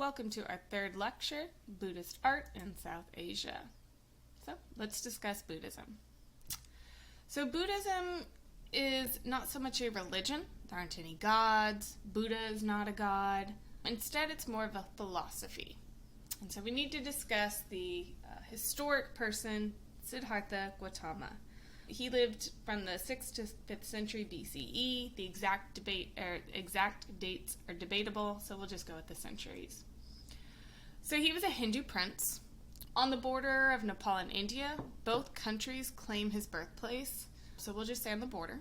welcome to our third lecture, Buddhist Art in South Asia. So, let's discuss Buddhism. So, Buddhism is not so much a religion. There aren't any gods. Buddha is not a god. Instead, it's more of a philosophy. And so we need to discuss the historic person, Siddhartha Gautama. He lived from the 6th to 5th century BCE. The exact dates are debatable, so we'll just go with the centuries. So he was a Hindu prince. On the border of Nepal and India, both countries claim his birthplace, so we'll just say on the border.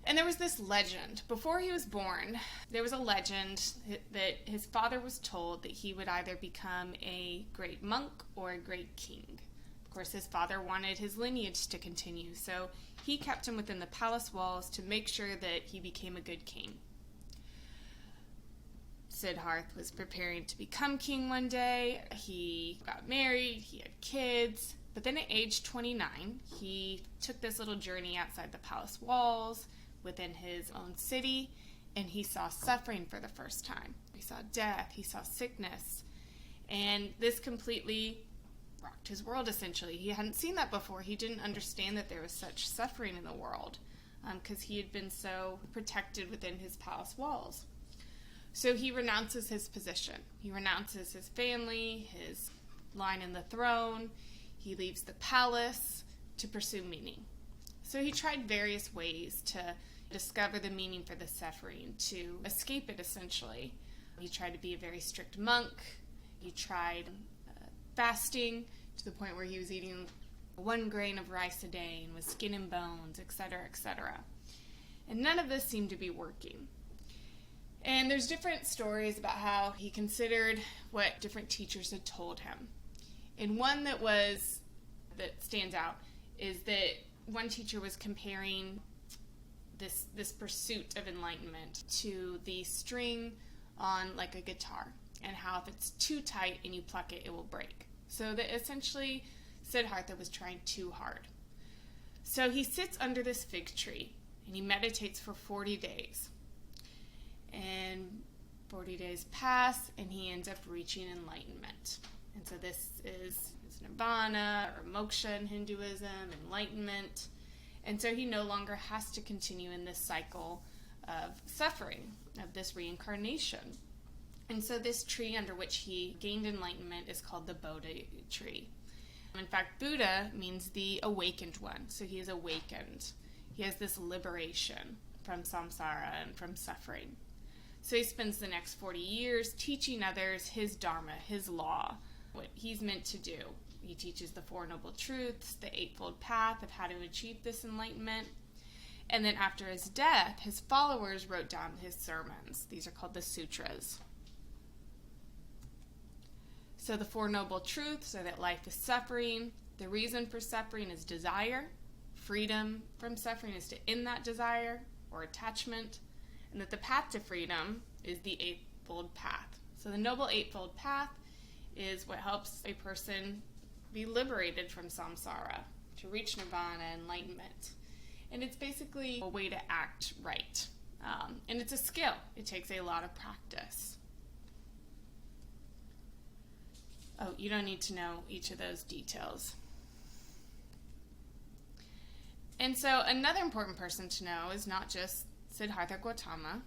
And there was this legend. Before he was born, there was a legend that his father was told that he would either become a great monk or a great king. Of course, his father wanted his lineage to continue, so he kept him within the palace walls to make sure that he became a good king. Siddhartha was preparing to become king one day. He got married, he had kids, but then at age 29, he took this little journey outside the palace walls within his own city, and he saw suffering for the first time. He saw death, he saw sickness, and this completely rocked his world, essentially. He hadn't seen that before. He didn't understand that there was such suffering in the world because he had been so protected within his palace walls. So he renounces his position. He renounces his family, his line in the throne. He leaves the palace to pursue meaning. So he tried various ways to discover the meaning for the suffering, to escape it, essentially. He tried to be a very strict monk. He tried fasting to the point where he was eating 1 grain of rice a day and with skin and bones, etc., etc. And none of this seemed to be working. And there's different stories about how he considered what different teachers had told him. And one that stands out is that one teacher was comparing this pursuit of enlightenment to the string on like a guitar, and how if it's too tight and you pluck it, it will break. So that essentially Siddhartha was trying too hard. So he sits under this fig tree and he meditates for 40 days. And 40 days pass and he ends up reaching enlightenment. And so this is nirvana or moksha in Hinduism, enlightenment. And so he no longer has to continue in this cycle of suffering, of this reincarnation. And so this tree under which he gained enlightenment is called the Bodhi tree. In fact, Buddha means the awakened one. So he is awakened. He has this liberation from samsara and from suffering. So he spends the next 40 years teaching others his dharma, his law, what he's meant to do. He teaches the Four Noble Truths, the Eightfold Path of how to achieve this enlightenment. And then after his death, his followers wrote down his sermons. These are called the sutras. So the Four Noble Truths are that life is suffering. The reason for suffering is desire. Freedom from suffering is to end that desire or attachment. And that the path to freedom is the Eightfold Path. So the Noble Eightfold Path is what helps a person be liberated from samsara, to reach nirvana, enlightenment. And it's basically a way to act right. And it's a skill. It takes a lot of practice. Oh, you don't need to know each of those details. And so another important person to know is not just Siddhartha Gautama,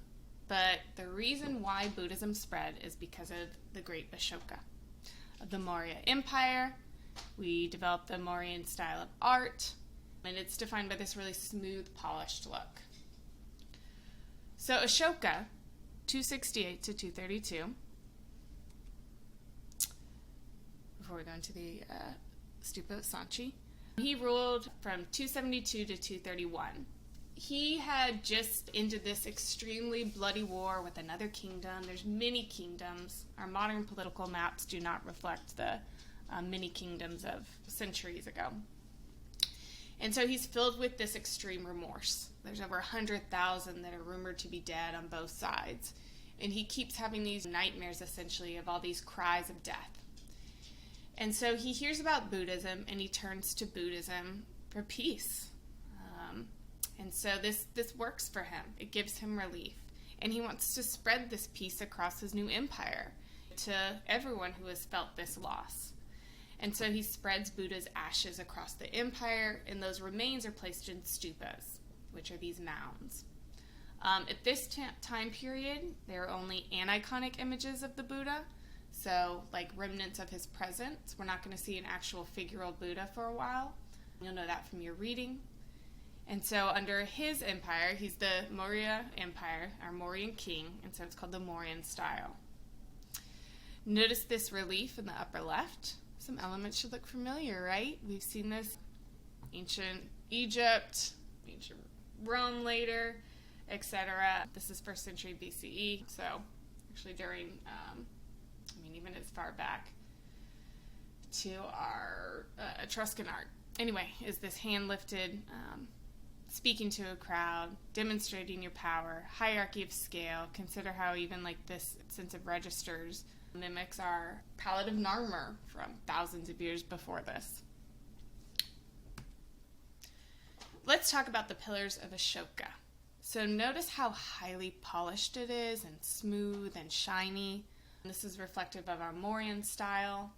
but the reason why Buddhism spread is because of the great Ashoka of the Maurya Empire. We developed the Mauryan style of art, and it's defined by this really smooth, polished look. So Ashoka, 268 to 232, before we go into the Stupa of Sanchi, he ruled from 272 to 231. He had just ended this extremely bloody war with another kingdom. There's many kingdoms. Our modern political maps do not reflect the many kingdoms of centuries ago. And so he's filled with this extreme remorse. There's over 100,000 that are rumored to be dead on both sides. And he keeps having these nightmares, essentially, of all these cries of death. And so he hears about Buddhism, and he turns to Buddhism for peace. And so this works for him. It gives him relief. And he wants to spread this peace across his new empire. to everyone who has felt this loss. And so he spreads Buddha's ashes across the empire, and those remains are placed in stupas, which are these mounds. At this time period, there are only aniconic images of the Buddha, so like remnants of his presence. We're not going to see an actual figural Buddha for a while. You'll know that from your reading. And so under his empire, he's the Maurya Empire, our Mauryan king, and so it's called the Mauryan style. Notice this relief in the upper left. Some elements should look familiar, right? We've seen this ancient Egypt, ancient Rome later, etc. This is 1st century BCE, so actually during, even as far back to our Etruscan art. Anyway, is this hand lifted, speaking to a crowd, demonstrating your power, hierarchy of scale. Consider how even like this sense of registers mimics our palette of Narmer from thousands of years before this. Let's talk about the pillars of Ashoka. So notice how highly polished it is and smooth and shiny. This is reflective of our Mauryan style.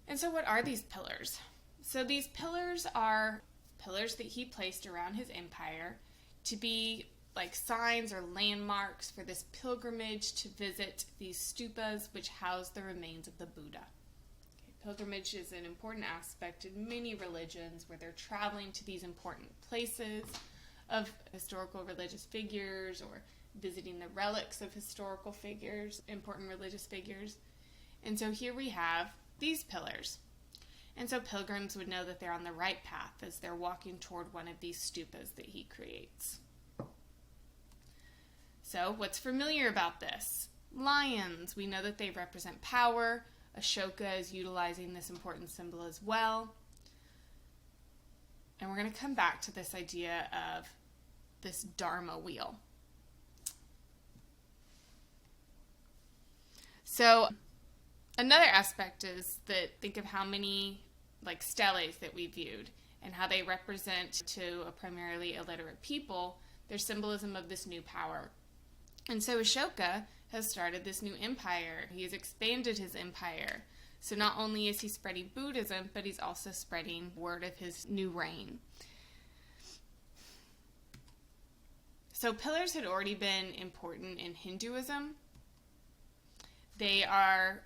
And so what are these pillars? So these pillars are pillars that he placed around his empire to be like signs or landmarks for this pilgrimage to visit these stupas which house the remains of the Buddha. Pilgrimage is an important aspect in many religions where they're traveling to these important places of historical religious figures or visiting the relics of historical figures, important religious figures. And so here we have these pillars. And so pilgrims would know that they're on the right path as they're walking toward one of these stupas that he creates. So what's familiar about this? Lions. We know that they represent power. Ashoka is utilizing this important symbol as well. And we're going to come back to this idea of this Dharma wheel. So another aspect is that think of how many like steles that we viewed and how they represent to a primarily illiterate people their symbolism of this new power. And so Ashoka has started this new empire. He has expanded his empire. So not only is he spreading Buddhism, but he's also spreading word of his new reign. So pillars had already been important in Hinduism. They are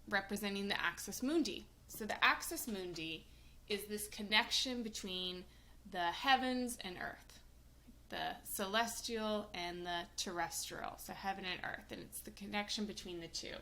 representing the axis mundi. So the axis mundi is this connection between the heavens and earth, the celestial and the terrestrial, so heaven and earth, and it's the connection between the two.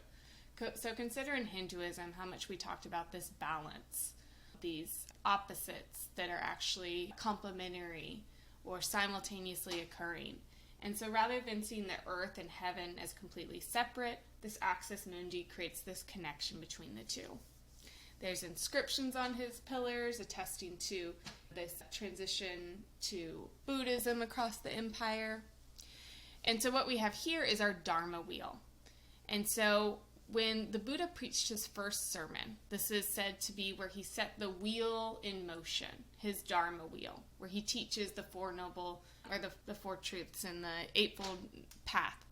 So consider in Hinduism how much we talked about this balance, these opposites that are actually complementary or simultaneously occurring. And so rather than seeing the earth and heaven as completely separate, this axis mundi creates this connection between the two. There's inscriptions on his pillars attesting to this transition to Buddhism across the empire. And so what we have here is our Dharma wheel. And so when the Buddha preached his first sermon, this is said to be where he set the wheel in motion, his Dharma wheel, where he teaches the Four Noble, or the Four Truths and the Eightfold Path.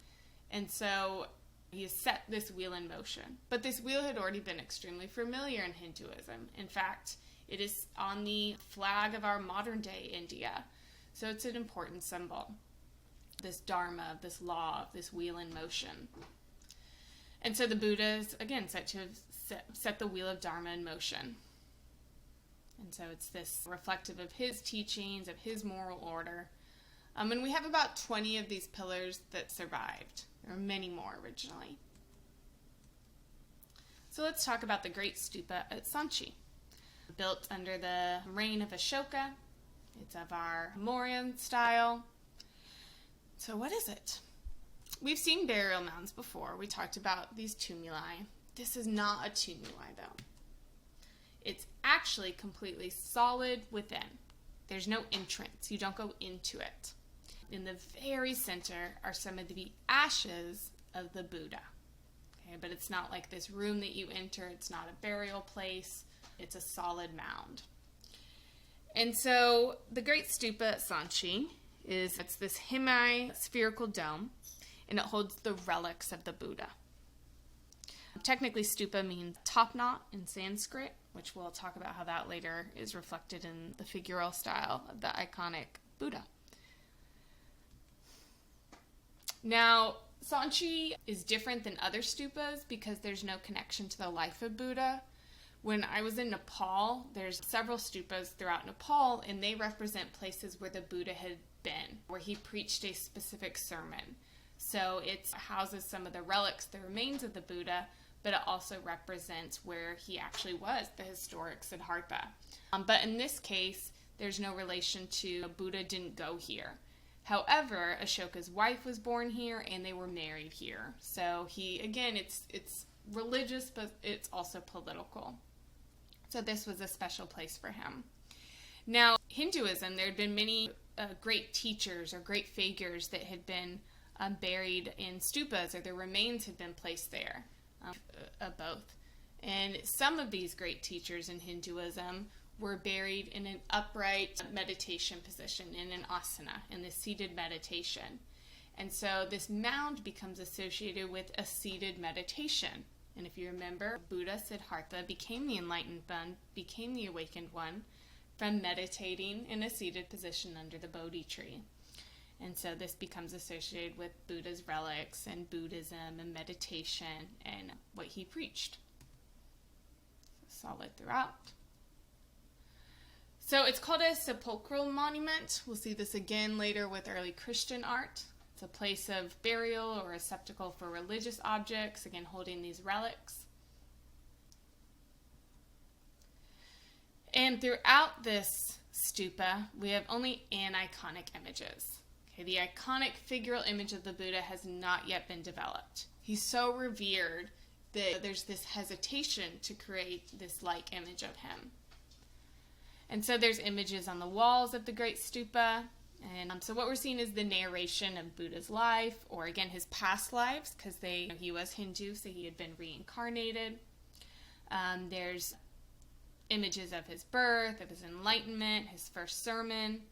And so he has set this wheel in motion. But this wheel had already been extremely familiar in Hinduism. In fact, it is on the flag of our modern day India. So it's an important symbol. This Dharma, this law, this wheel in motion. And so the Buddha is, again, said to have set the wheel of Dharma in motion. And so it's this reflective of his teachings, of his moral order. And we have about 20 of these pillars that survived. There are many more originally. So let's talk about the Great Stupa at Sanchi. Built under the reign of Ashoka. It's of our Mauryan style. So what is it? We've seen burial mounds before. We talked about these tumuli. This is not a tumuli, though. It's actually completely solid within. There's no entrance. You don't go into it. In the very center are some of the ashes of the Buddha. Okay, but it's not like this room that you enter. It's not a burial place. It's a solid mound. And so the Great Stupa at Sanchi it's this hemi-spherical dome, and it holds the relics of the Buddha. Technically, stupa means top knot in Sanskrit, which we'll talk about how that later is reflected in the figural style of the iconic Buddha. Now, Sanchi is different than other stupas because there's no connection to the life of Buddha. When I was in Nepal, there's several stupas throughout Nepal, and they represent places where the Buddha had been, where he preached a specific sermon. So it houses some of the relics, the remains of the Buddha, but it also represents where he actually was, the historic Siddhartha. But in this case, there's no relation to Buddha didn't go here. However, Ashoka's wife was born here and they were married here. So it's religious, but it's also political. So this was a special place for him. Now, Hinduism, there had been many great teachers or great figures that had been buried in stupas, or their remains had been placed there, both. And some of these great teachers in Hinduism were buried in an upright meditation position, in an asana, in the seated meditation. And so this mound becomes associated with a seated meditation. And if you remember, Buddha Siddhartha became the enlightened one, became the awakened one, from meditating in a seated position under the Bodhi tree. And so this becomes associated with Buddha's relics and Buddhism and meditation and what he preached. Solid throughout. So it's called a sepulchral monument. We'll see this again later with early Christian art. It's a place of burial or a receptacle for religious objects, again holding these relics. And throughout this stupa, we have only aniconic images. Okay, the iconic figural image of the Buddha has not yet been developed. He's so revered that there's this hesitation to create this like image of him. And so there's images on the walls of the great stupa. And so what we're seeing is the narration of Buddha's life, or again his past lives, because he was Hindu, so he had been reincarnated. There's images of his birth, of his enlightenment, his first sermon.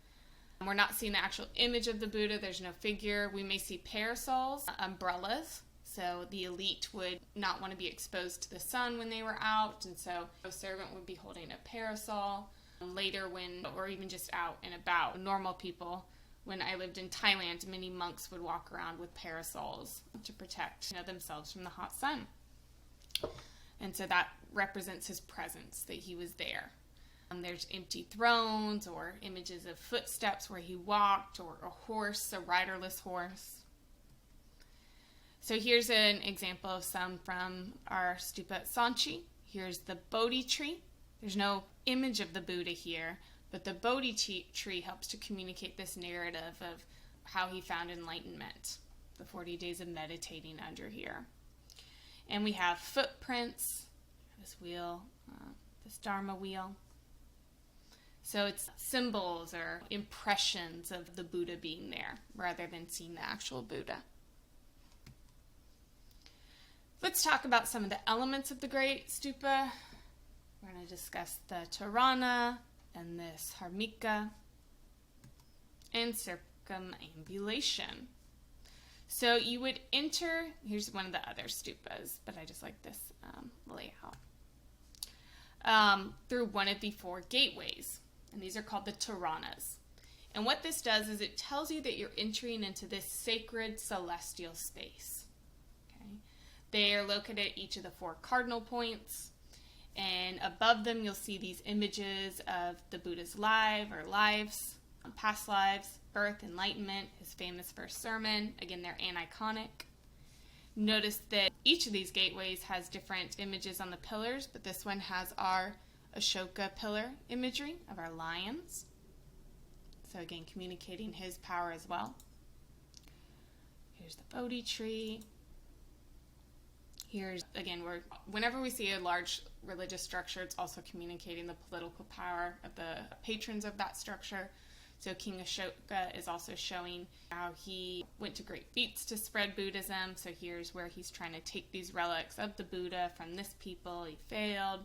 We're not seeing the actual image of the Buddha. There's no figure. We may see parasols, umbrellas. So the elite would not want to be exposed to the sun when they were out, and so a servant would be holding a parasol. Later, or even just out and about, normal people, when I lived in Thailand, many monks would walk around with parasols to protect themselves from the hot sun. And so that represents his presence, that he was there. There's empty thrones or images of footsteps where he walked, or a horse, a riderless horse. So here's an example of some from our stupa at Sanchi. Here's the Bodhi tree. There's no image of the Buddha here, but the Bodhi tree helps to communicate this narrative of how he found enlightenment, the 40 days of meditating under here. And we have footprints, this wheel, this Dharma wheel. So it's symbols or impressions of the Buddha being there, rather than seeing the actual Buddha. Let's talk about some of the elements of the Great Stupa. We're going to discuss the Torana and this Harmika and circumambulation. So you would enter, here's one of the other stupas, but I just like this layout, through one of the 4 gateways. And these are called the Toranas. And what this does is it tells you that you're entering into this sacred celestial space. Okay? They are located at each of the 4 cardinal points. And above them, you'll see these images of the Buddha's lives, past lives, birth, enlightenment, his famous first sermon. Again, they're aniconic. Notice that each of these gateways has different images on the pillars, but this one has our Ashoka pillar imagery of our lions. So again, communicating his power as well. Here's the Bodhi tree. Here's, again, whenever we see a large religious structure, it's also communicating the political power of the patrons of that structure. So King Ashoka is also showing how he went to great feats to spread Buddhism. So here's where he's trying to take these relics of the Buddha from this people. He failed.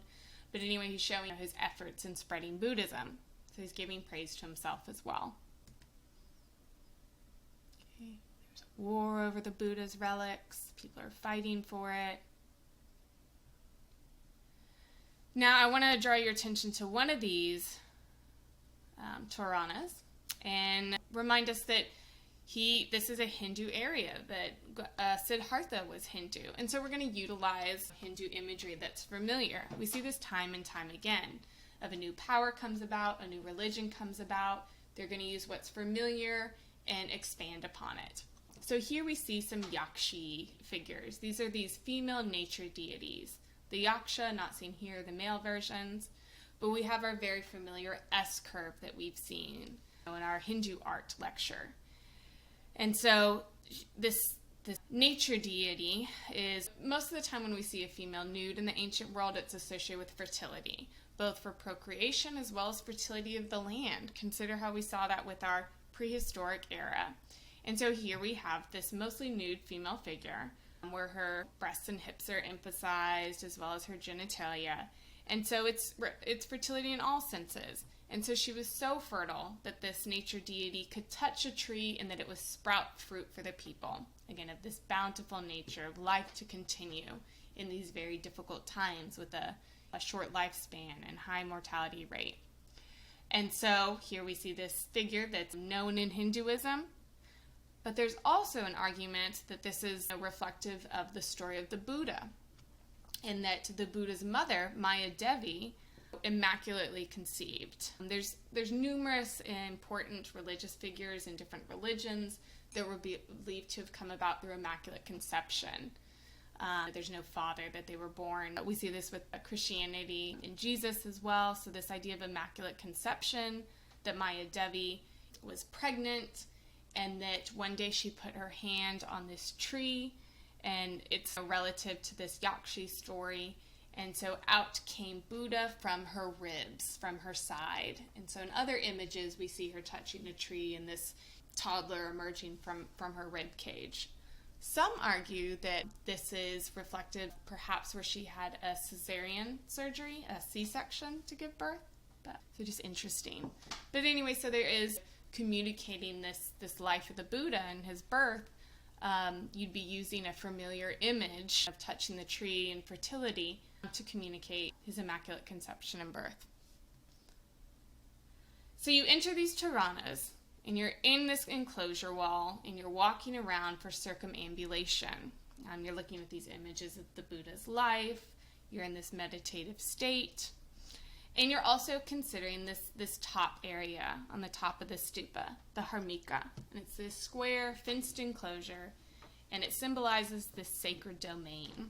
But anyway, he's showing his efforts in spreading Buddhism. So he's giving praise to himself as well. Okay. War over the Buddha's relics. People are fighting for it. Now I want to draw your attention to one of these Toranas and remind us that this is a Hindu area, that Siddhartha was Hindu. And so we're going to utilize Hindu imagery that's familiar. We see this time and time again. Of a new power comes about, a new religion comes about, they're going to use what's familiar and expand upon it. So here we see some Yakshi figures. These are these female nature deities. The Yaksha, not seen here, the male versions, but we have our very familiar S curve that we've seen in our Hindu art lecture. And so this nature deity is, most of the time when we see a female nude in the ancient world, it's associated with fertility, both for procreation as well as fertility of the land. Consider how we saw that with our prehistoric era. And so here we have this mostly nude female figure where her breasts and hips are emphasized as well as her genitalia. And so it's fertility in all senses. And so she was so fertile that this nature deity could touch a tree and that it would sprout fruit for the people. Again, of this bountiful nature of life to continue in these very difficult times with a short lifespan and high mortality rate. And so here we see this figure that's known in Hinduism, but there's also an argument that this is reflective of the story of the Buddha, and that the Buddha's mother, Maya Devi, immaculately conceived. There's numerous important religious figures in different religions that were believed to have come about through immaculate conception. There's no father, that they were born. We see this with Christianity in Jesus as well. So this idea of immaculate conception, that Maya Devi was pregnant and that one day she put her hand on this tree, and it's relative to this Yakshi story. And so out came Buddha from her ribs, from her side. And so in other images, we see her touching a tree and this toddler emerging from her rib cage. Some argue that this is reflective, perhaps where she had a cesarean surgery, a C-section to give birth. So just interesting. But anyway, so there is communicating this life of the Buddha and his birth. You'd be using a familiar image of touching the tree and fertility to communicate his immaculate conception and birth. So you enter these Toranas, and you're in this enclosure wall, and you're walking around for circumambulation. You're looking at these images of the Buddha's life. You're in this meditative state. And you're also considering this top area on the top of the stupa, the harmika. And it's this square, fenced enclosure, and it symbolizes this sacred domain.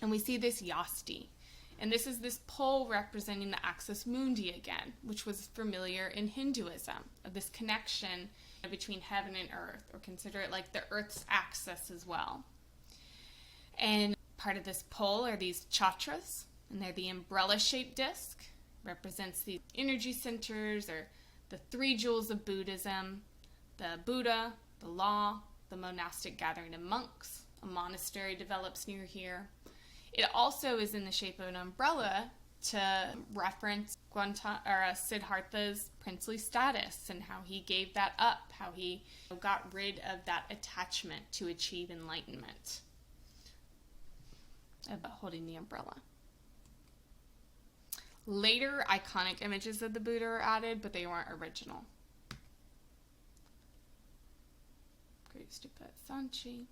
And we see this yasti. And this is this pole representing the axis mundi again, which was familiar in Hinduism, of this connection between heaven and earth, or consider it like the earth's axis as well. And part of this pole are these chakras, and they're the umbrella-shaped disc, represents the energy centers, or the three jewels of Buddhism: the Buddha, the law, the monastic gathering of monks. A monastery develops near here. It also is in the shape of an umbrella to reference Siddhartha's princely status and how he gave that up, how he got rid of that attachment to achieve enlightenment, about holding the umbrella. Later, iconic images of the Buddha are added, but they weren't original. Great Stupa at Sanchi.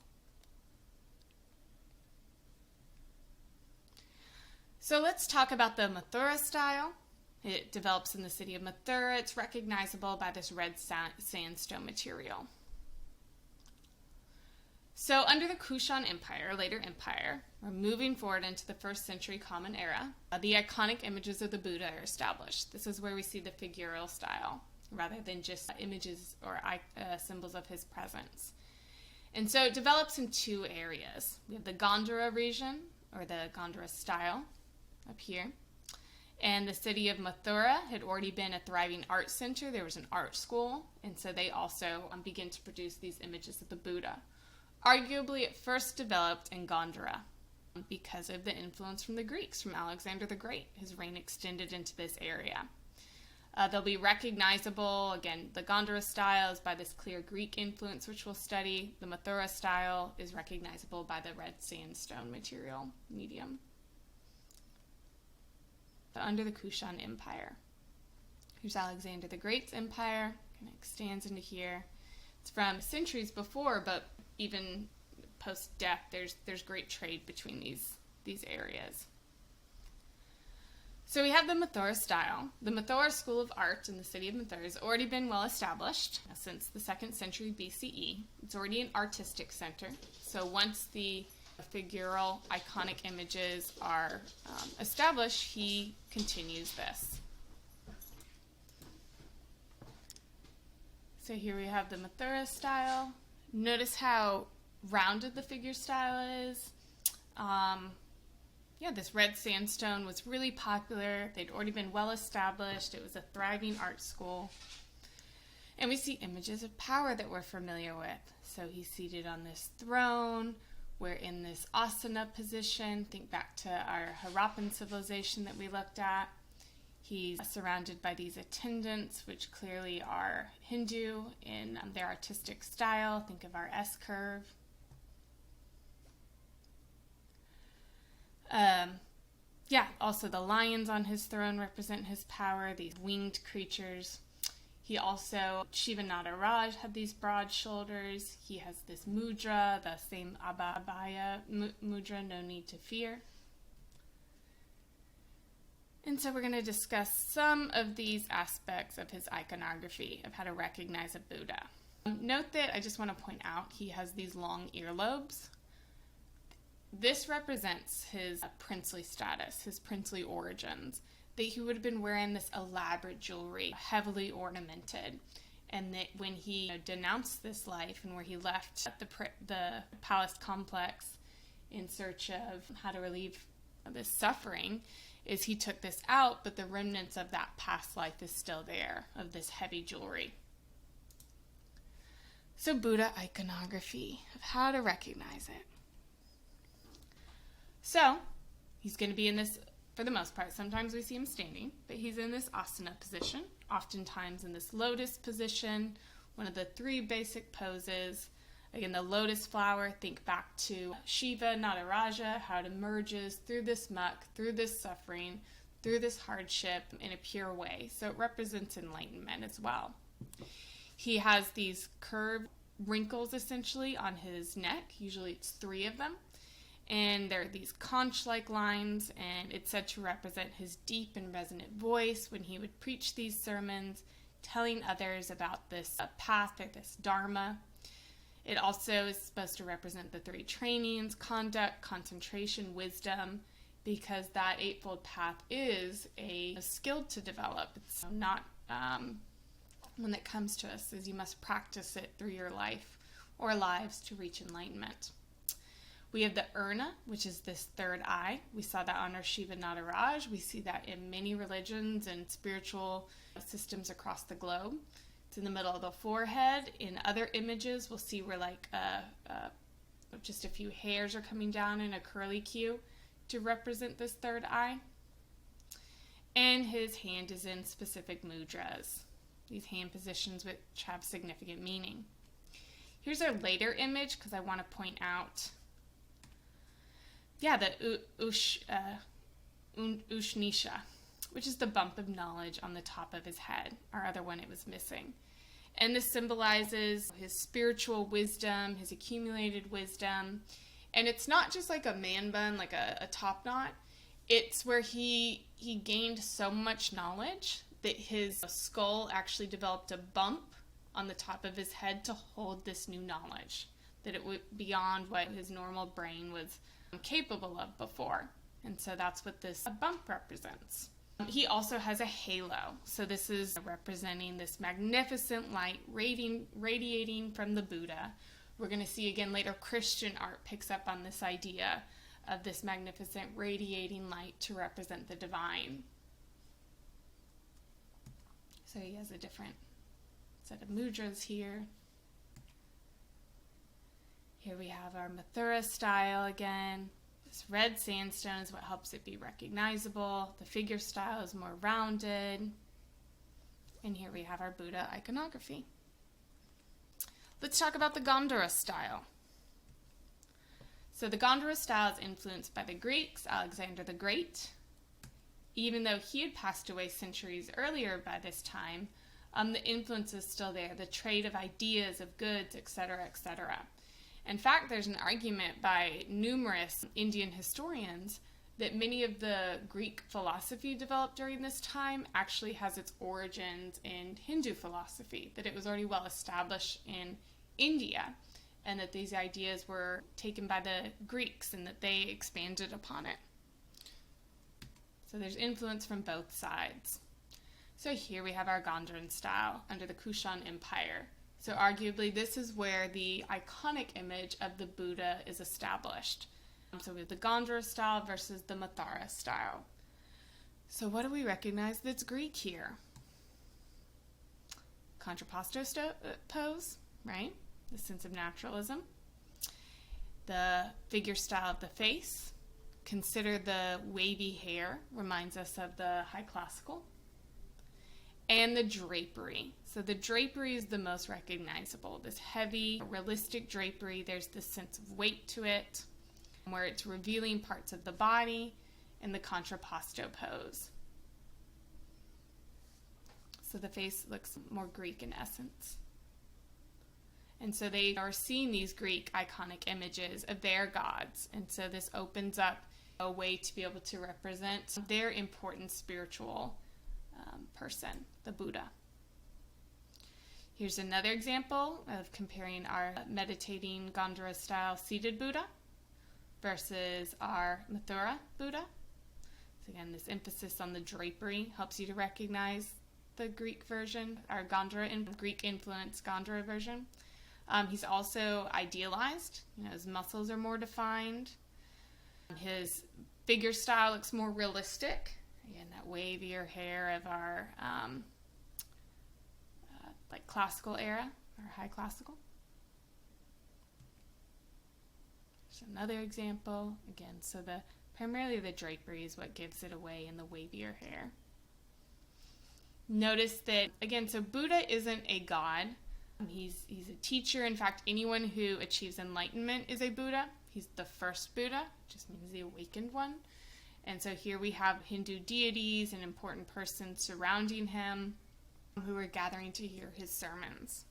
So let's talk about the Mathura style. It develops in the city of Mathura. It's recognizable by this red sandstone material. So under the Kushan Empire, later empire, we're moving forward into the 1st century Common Era. The iconic images of the Buddha are established. This is where we see the figural style, rather than just images or symbols of his presence. And so it develops in two areas. We have the Gandhara region, or the Gandhara style, up here. And the city of Mathura had already been a thriving art center. There was an art school, and so they also begin to produce these images of the Buddha. Arguably, it first developed in Gandhara because of the influence from the Greeks, from Alexander the Great. His reign extended into this area. They'll be recognizable, again, the Gandhara style is by this clear Greek influence, which we'll study. The Mathura style is recognizable by the red sandstone material medium. under the Kushan Empire. Here's Alexander the Great's empire. Kind of extends into here. It's from centuries before, but even post-death, there's great trade between these areas. So we have the Mathura style. The Mathura school of art in the city of Mathura has already been well established since the 2nd century BCE. It's already an artistic center. So once the figural iconic images are established, he continues this. So here we have the Mathura style. Notice how rounded the figure style is. This red sandstone was really popular. They'd already been well established. It was a thriving art school. And we see images of power that we're familiar with. So he's seated on this throne. We're in this asana position. Think back to our Harappan civilization that we looked at. He's surrounded by these attendants, which clearly are Hindu in their artistic style. Think of our S-curve. Also the lions on his throne represent his power, these winged creatures. He also, Shiva Nataraj, had these broad shoulders. He has this mudra, the same abhaya mudra, no need to fear. And so we're going to discuss some of these aspects of his iconography, of how to recognize a Buddha. Note that I just want to point out he has these long earlobes. This represents his princely status, his princely origins, that he would have been wearing this elaborate jewelry, heavily ornamented, and that when he denounced this life and where he left the palace complex in search of how to relieve this suffering, is he took this out, but the remnants of that past life is still there, of this heavy jewelry. So Buddha iconography, of how to recognize it. So, he's going to be in this, for the most part, sometimes we see him standing, but he's in this asana position, oftentimes in this lotus position, one of the 3 basic poses. Again, the lotus flower, think back to Shiva, Nataraja, how it emerges through this muck, through this suffering, through this hardship in a pure way. So it represents enlightenment as well. He has these curved wrinkles, essentially, on his neck. Usually it's 3 of them. And there are these conch-like lines, and it's said to represent his deep and resonant voice when he would preach these sermons, telling others about this path or this dharma. It also is supposed to represent the 3 trainings: conduct, concentration, wisdom, because that eightfold path is a skill to develop. It's not one that comes to us, as you must practice it through your life or lives to reach enlightenment. We have the Urna, which is this 3rd eye. We saw that on our Shiva Nataraj. We see that in many religions and spiritual systems across the globe. It's in the middle of the forehead. In other images, we'll see where just a few hairs are coming down in a curly Q to represent this 3rd eye. And his hand is in specific mudras, these hand positions which have significant meaning. Here's our later image, because I want to point out the Ushnisha, which is the bump of knowledge on the top of his head, our other one it was missing. And this symbolizes his spiritual wisdom, his accumulated wisdom. And it's not just like a man bun, like a top knot. It's where he gained so much knowledge that his skull actually developed a bump on the top of his head to hold this new knowledge, that it was beyond what his normal brain was capable of before. And so that's what this bump represents. He also has a halo. So this is representing this magnificent light radiating from the Buddha. We're going to see again later Christian art picks up on this idea of this magnificent radiating light to represent the divine. So he has a different set of mudras here. Here we have our Mathura style again. This red sandstone is what helps it be recognizable. The figure style is more rounded. And here we have our Buddha iconography. Let's talk about the Gandhara style. So the Gandhara style is influenced by the Greeks, Alexander the Great. even though he had passed away centuries earlier by this time, the influence is still there, the trade of ideas, of goods, etc., etc. In fact, there's an argument by numerous Indian historians that many of the Greek philosophy developed during this time actually has its origins in Hindu philosophy, that it was already well established in India, and that these ideas were taken by the Greeks and that they expanded upon it. So there's influence from both sides. So here we have our Gandharan style under the Kushan Empire. So arguably this is where the iconic image of the Buddha is established. So we have the Gandhara style versus the Mathura style. So what do we recognize that's Greek here? Contrapposto pose, right? The sense of naturalism. The figure style of the face. Consider the wavy hair, reminds us of the high classical. And the drapery. So the drapery is the most recognizable. This heavy, realistic drapery, there's this sense of weight to it, where it's revealing parts of the body, and the contrapposto pose. So the face looks more Greek in essence. And so they are seeing these Greek iconic images of their gods. And so this opens up a way to be able to represent their important spiritual person, the Buddha. Here's another example of comparing our meditating Gandhara style seated Buddha versus our Mathura Buddha. So again, this emphasis on the drapery helps you to recognize the Greek version, our Gandhara and Greek influenced Gandhara version. He's also idealized. His muscles are more defined. His figure style looks more realistic. Again, that wavier hair of our like classical era or high classical. There's another example. Again, so primarily the drapery is what gives it away in the wavier hair. Notice that, again, so Buddha isn't a god. He's a teacher. In fact, anyone who achieves enlightenment is a Buddha. He's the first Buddha, just means the awakened one. And so here we have Hindu deities and important persons surrounding him who are gathering to hear his sermons.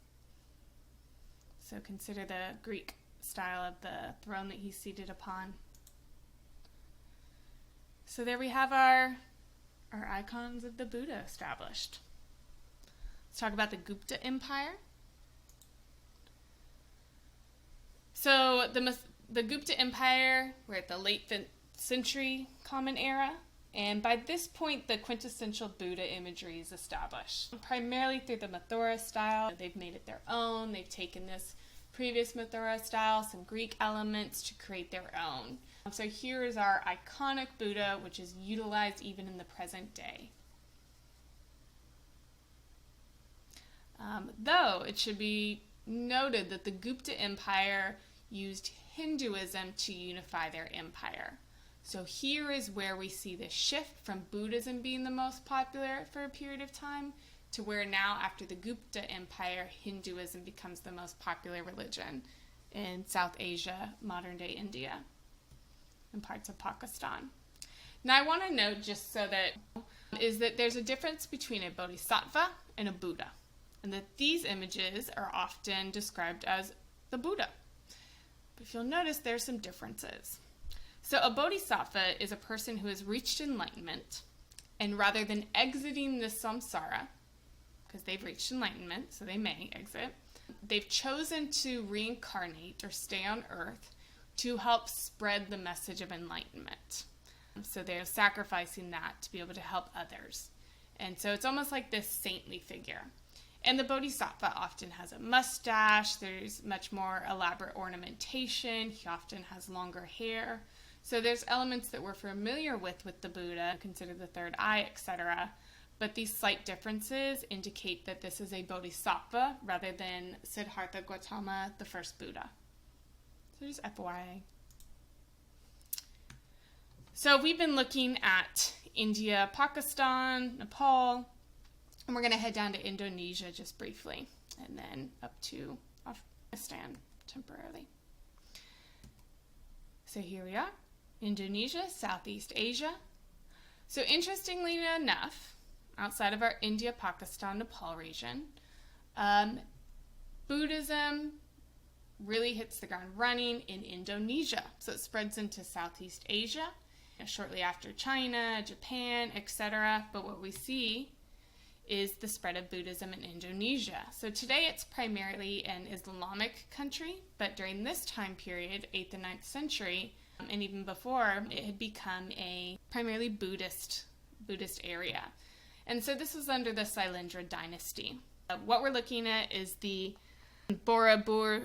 So consider the Greek style of the throne that he's seated upon. So there we have our icons of the Buddha established. Let's talk about the Gupta Empire. So the Gupta Empire, we're at the late 5th century Common Era, and by this point the quintessential Buddha imagery is established. Primarily through the Mathura style, they've made it their own. They've taken this previous Mathura style, some Greek elements to create their own. So here is our iconic Buddha, which is utilized even in the present day. Though it should be noted that the Gupta Empire used Hinduism to unify their empire. So here is where we see the shift from Buddhism being the most popular for a period of time to where now, after the Gupta Empire, Hinduism becomes the most popular religion in South Asia, modern-day India, and parts of Pakistan. Now, I want to note, just so that, is that there's a difference between a bodhisattva and a Buddha, and that these images are often described as the Buddha. But if you'll notice, there's some differences. So a bodhisattva is a person who has reached enlightenment, and rather than exiting the samsara, because they've reached enlightenment, so they may exit, they've chosen to reincarnate or stay on earth to help spread the message of enlightenment. So they're sacrificing that to be able to help others. And so it's almost like this saintly figure. And the bodhisattva often has a mustache. There's much more elaborate ornamentation. He often has longer hair. So there's elements that we're familiar with the Buddha, consider the third eye, etc. But these slight differences indicate that this is a bodhisattva rather than Siddhartha Gautama, the first Buddha. So just FYI. So we've been looking at India, Pakistan, Nepal, and we're going to head down to Indonesia just briefly, and then up to Afghanistan temporarily. So here we are, Indonesia, Southeast Asia. So interestingly enough, outside of our India, Pakistan, Nepal region, Buddhism really hits the ground running in Indonesia. So it spreads into Southeast Asia, shortly after China, Japan, etc. But what we see is the spread of Buddhism in Indonesia. So today it's primarily an Islamic country, but during this time period, 8th and 9th century, and even before, it had become a primarily Buddhist area. And so this was under the Sailendra dynasty. What we're looking at is the Borobudur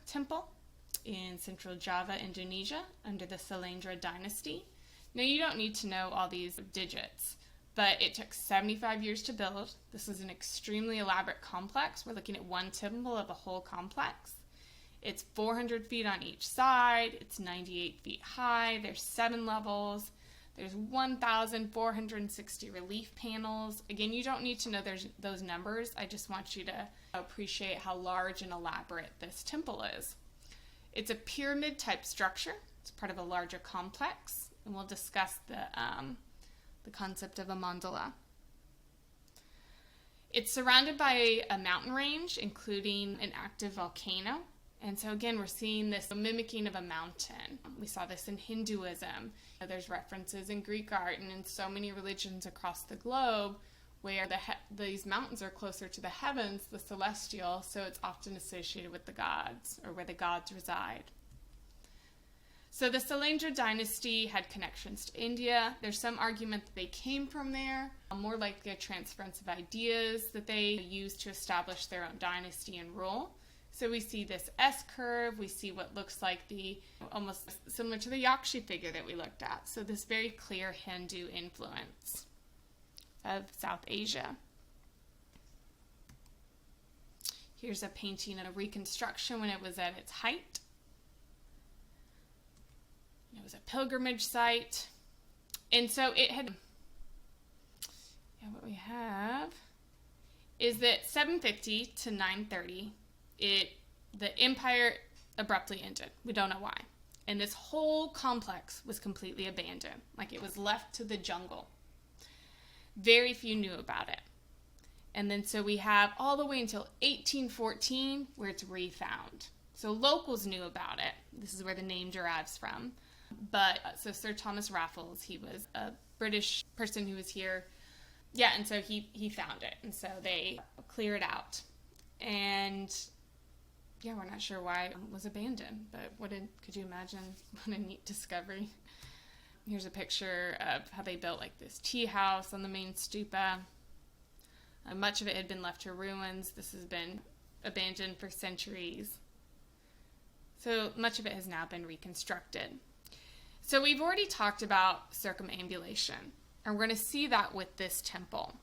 temple in central Java, Indonesia, under the Sailendra dynasty. Now, you don't need to know all these digits, but it took 75 years to build. This is an extremely elaborate complex. We're looking at one temple of a whole complex. It's 400 feet on each side. It's 98 feet high. There's 7 levels. There's 1,460 relief panels. Again, you don't need to know those numbers. I just want you to appreciate how large and elaborate this temple is. It's a pyramid-type structure. It's part of a larger complex, and we'll discuss the concept of a mandala. It's surrounded by a mountain range, including an active volcano. And so again, we're seeing this mimicking of a mountain. We saw this in Hinduism. There's references in Greek art and in so many religions across the globe where these mountains are closer to the heavens, the celestial, so it's often associated with the gods, or where the gods reside. So the Sailendra dynasty had connections to India. There's some argument that they came from there, more likely a transference of ideas that they used to establish their own dynasty and rule. So we see this S-curve, we see what looks like almost similar to the Yakshi figure that we looked at. So this very clear Hindu influence of South Asia. Here's a painting of a reconstruction when it was at its height. It was a pilgrimage site. And so it had, what we have is that 750 to 930, the empire abruptly ended. We don't know why. And this whole complex was completely abandoned, like it was left to the jungle. Very few knew about it. And then so we have all the way until 1814 where it's refound. So locals knew about it. This is where the name derives from. But so Sir Thomas Raffles, he was a British person who was here. Yeah, and so he found it. And so they cleared it out. And yeah, we're not sure why it was abandoned, but could you imagine what a neat discovery? Here's a picture of how they built like this tea house on the main stupa. Much of it had been left to ruins. This has been abandoned for centuries. So much of it has now been reconstructed. So we've already talked about circumambulation, and we're going to see that with this temple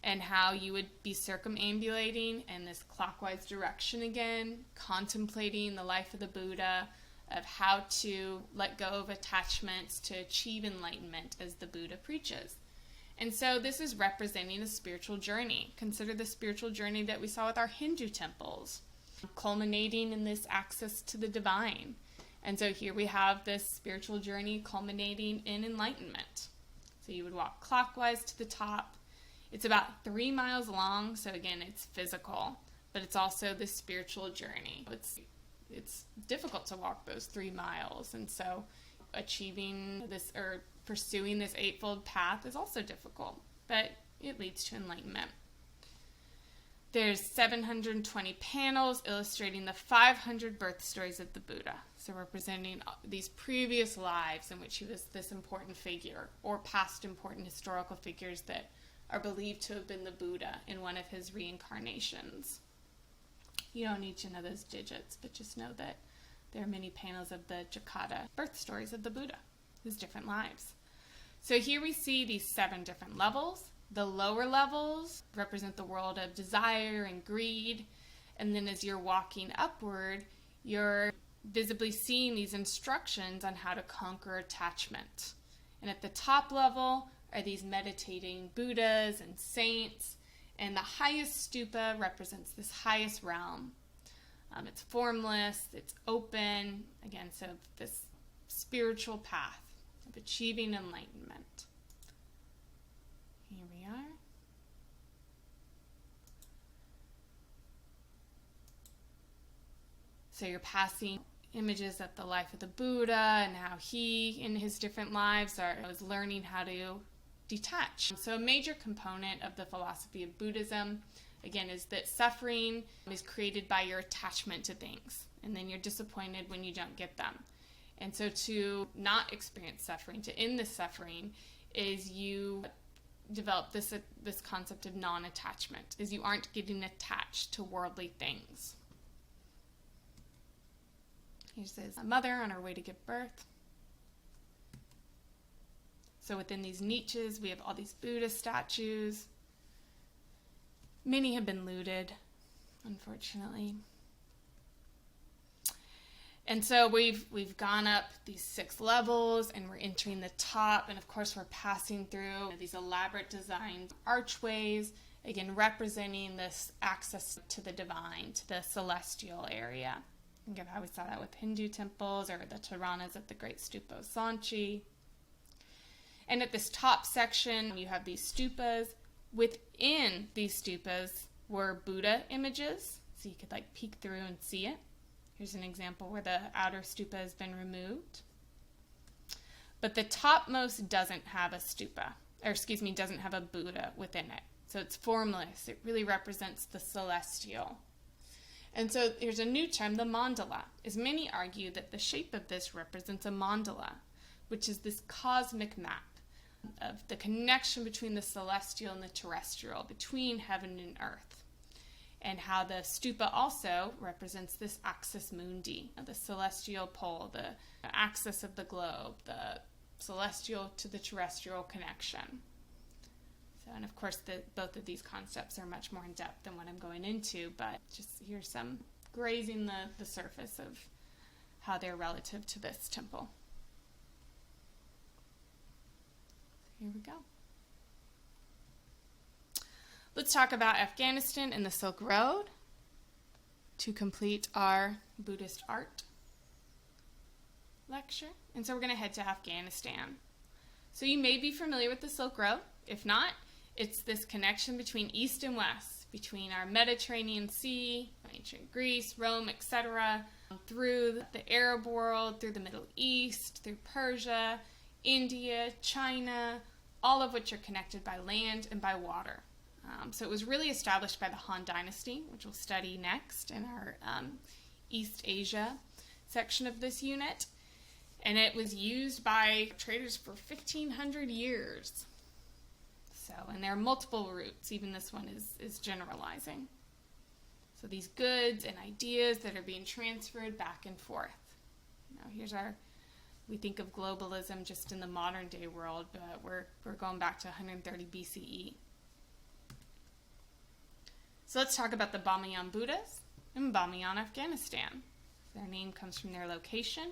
and how you would be circumambulating in this clockwise direction again, contemplating the life of the Buddha, of how to let go of attachments to achieve enlightenment as the Buddha preaches. And so this is representing a spiritual journey. Consider the spiritual journey that we saw with our Hindu temples, culminating in this access to the divine. And so here we have this spiritual journey culminating in enlightenment. So you would walk clockwise to the top. It's about 3 miles long, so again, it's physical, but it's also this spiritual journey. It's difficult to walk those 3 miles, and so achieving this or pursuing this eightfold path is also difficult, but it leads to enlightenment. There's 720 panels illustrating the 500 birth stories of the Buddha, so representing these previous lives in which he was this important figure, or past important historical figures that are believed to have been the Buddha in one of his reincarnations. You don't need to know those digits, but just know that there are many panels of the Jakata birth stories of the Buddha, his different lives. So here we see these 7 different levels. The lower levels represent the world of desire and greed, and then as you're walking upward, you're visibly seeing these instructions on how to conquer attachment. And at the top level are these meditating Buddhas and saints, and the highest stupa represents this highest realm. It's formless, it's open, again, so this spiritual path of achieving enlightenment. Here we are. So you're passing images of the life of the Buddha and how he, in his different lives, was learning how to detach. So a major component of the philosophy of Buddhism, again, is that suffering is created by your attachment to things, and then you're disappointed when you don't get them. And so to not experience suffering, to end the suffering, is you develop this concept of non-attachment, is you aren't getting attached to worldly things. Here's his mother on her way to give birth. So within these niches, we have all these Buddha statues. Many have been looted, unfortunately. And so we've gone up these 6 levels, and we're entering the top, and of course we're passing through these elaborate designed archways, again representing this access to the divine, to the celestial area. Think of how we saw that with Hindu temples or the Taranas at the great Stupa of Sanchi. And at this top section, you have these stupas. Within these stupas were Buddha images, so you could peek through and see it. Here's an example where the outer stupa has been removed. But the topmost doesn't have a stupa, doesn't have a Buddha within it. So it's formless. It really represents the celestial. And so here's a new term, the mandala, as many argue that the shape of this represents a mandala, which is this cosmic map of the connection between the celestial and the terrestrial, between heaven and earth, and how the stupa also represents this axis mundi, the celestial pole, the axis of the globe, the celestial to the terrestrial connection. And of course, both of these concepts are much more in depth than what I'm going into, but just here's some grazing the surface of how they're relative to this temple. Here we go. Let's talk about Afghanistan and the Silk Road to complete our Buddhist art lecture. And so we're going to head to Afghanistan. So you may be familiar with the Silk Road. If not, it's this connection between East and West, between our Mediterranean Sea, ancient Greece, Rome, etc., through the Arab world, through the Middle East, through Persia, India, China, all of which are connected by land and by water. So it was really established by the Han Dynasty, which we'll study next in our East Asia section of this unit. And it was used by traders for 1,500 years. And there are multiple routes. Even this one is generalizing. So these goods and ideas that are being transferred back and forth. Here's we think of globalism just in the modern day world, but we're going back to 130 BCE. So let's talk about the Bamiyan Buddhas in Bamiyan, Afghanistan. Their name comes from their location.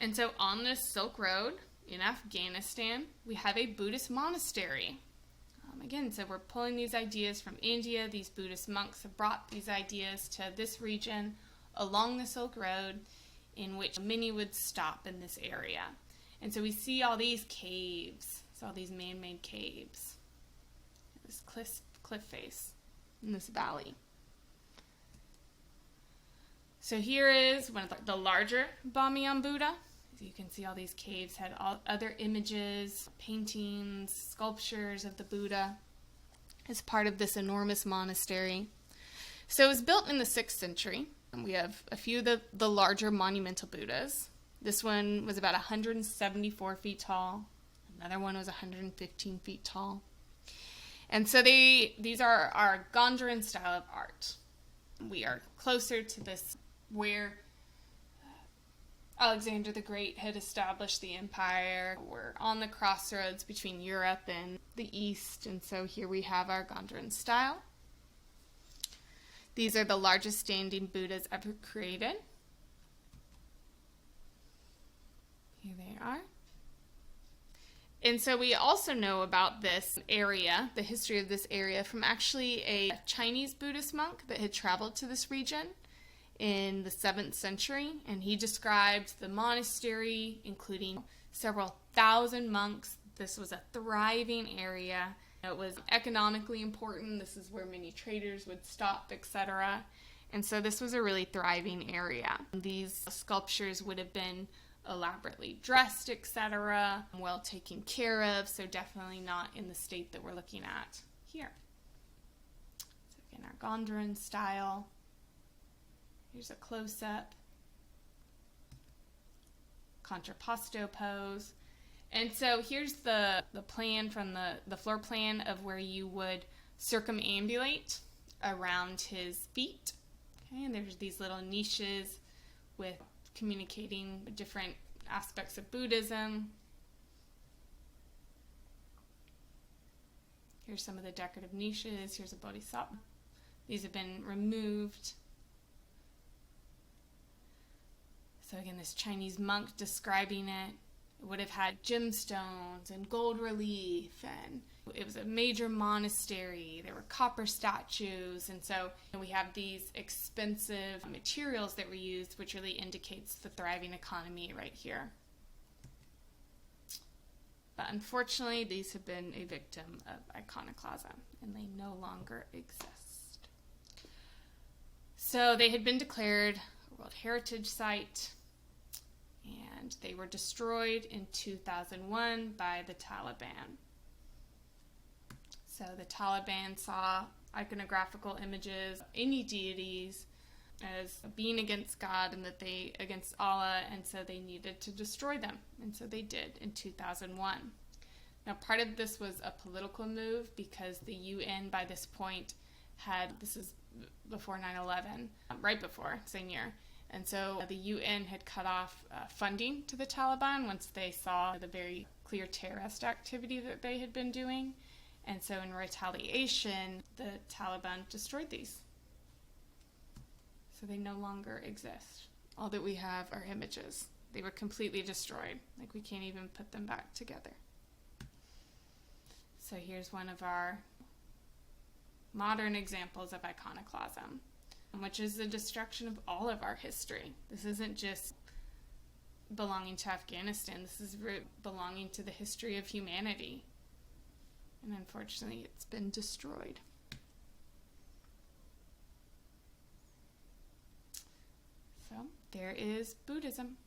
And so on this Silk Road in Afghanistan, we have a Buddhist monastery. Again, so we're pulling these ideas from India. These Buddhist monks have brought these ideas to this region along the Silk Road, in which many would stop in this area. And so we see all these caves, all these man-made caves, this cliff face in this valley. So here is one of the larger Bamiyan Buddha. As you can see, all these caves had all other images, paintings, sculptures of the Buddha as part of this enormous monastery. So it was built in the 6th century. And we have a few of the larger monumental Buddhas. This one was about 174 feet tall. Another one was 115 feet tall. And so these are our Gondaran style of art. We are closer to this where Alexander the Great had established the empire. We're on the crossroads between Europe and the East, and so here we have our Gondaran style. These are the largest standing Buddhas ever created. Here they are. And so we also know about this area, the history of this area, from actually a Chinese Buddhist monk that had traveled to this region in the 7th century, and he described the monastery, including several thousand monks, This was a thriving area. It was economically important. This is where many traders would stop, etc. And so this was a really thriving area. These sculptures would have been elaborately dressed, etc., well taken care of, so definitely not in the state that we're looking at here. So again, our Gondwaran style. Here's a close-up. Contrapposto pose. And so here's the plan from the floor plan of where you would circumambulate around his feet. Okay, and there's these little niches with communicating different aspects of Buddhism. Here's some of the decorative niches. Here's a bodhisattva. These have been removed. So again, this Chinese monk describing it. It would have had gemstones and gold relief, and it was a major monastery. There were copper statues, and so we have these expensive materials that were used, which really indicates the thriving economy right here. But unfortunately, these have been a victim of iconoclasm, and they no longer exist. So they had been declared a World Heritage Site, and they were destroyed in 2001 by the Taliban. So the Taliban saw iconographical images of any deities as being against God and that they against Allah, and so they needed to destroy them, and so they did in 2001. Now, part of this was a political move because the UN by this point this is before 9/11, right before, same year. And so the UN had cut off funding to the Taliban once they saw the very clear terrorist activity that they had been doing. And so in retaliation, the Taliban destroyed these. So they no longer exist. All that we have are images. They were completely destroyed. Like, we can't even put them back together. So here's one of our modern examples of iconoclasm, which is the destruction of all of our history. This isn't just belonging to Afghanistan. This is belonging to the history of humanity. And unfortunately, it's been destroyed. So there is Buddhism.